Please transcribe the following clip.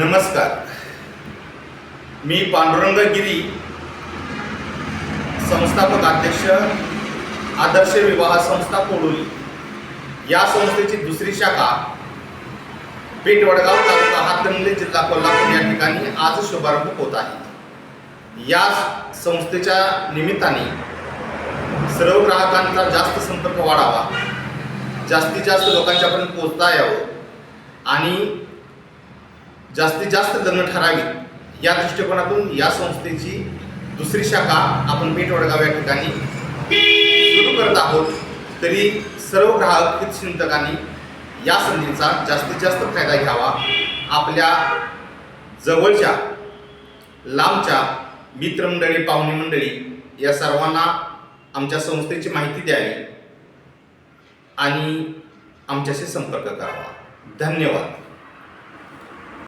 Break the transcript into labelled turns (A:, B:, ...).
A: नमस्कार. मी पांडुरंग गिरी, संस्थापक अध्यक्ष, आदर्श विवाह संस्था कोडोली या संस्थेची दुसरी शाखा पेठ वडगाव, तालुका हातकणंगले, जिल्हा कोल्हापूर या ठिकाणी आज शुभारंभ होत आहे. या संस्थेच्या निमित्ताने सर्व ग्राहकांचा जास्त संपर्क वाढावा, जास्तीत जास्त लोकांच्यापर्यंत पोहोचता यावं आणि जास्तीत जास्त लग्न ठरावीत या दृष्टिकोनातून या संस्थेची दुसरी शाखा आपण पेठ वडगाव या ठिकाणी सुरू करत आहोत. तरी सर्व ग्राहक हितचिंतकांनी या संधीचा जास्तीत जास्त फायदा घ्यावा. आपल्या जवळच्या लांबच्या मित्रमंडळी, पाहुणे मंडळी या सर्वांना आमच्या संस्थेची माहिती द्यावी आणि आमच्याशी संपर्क करावा. धन्यवाद.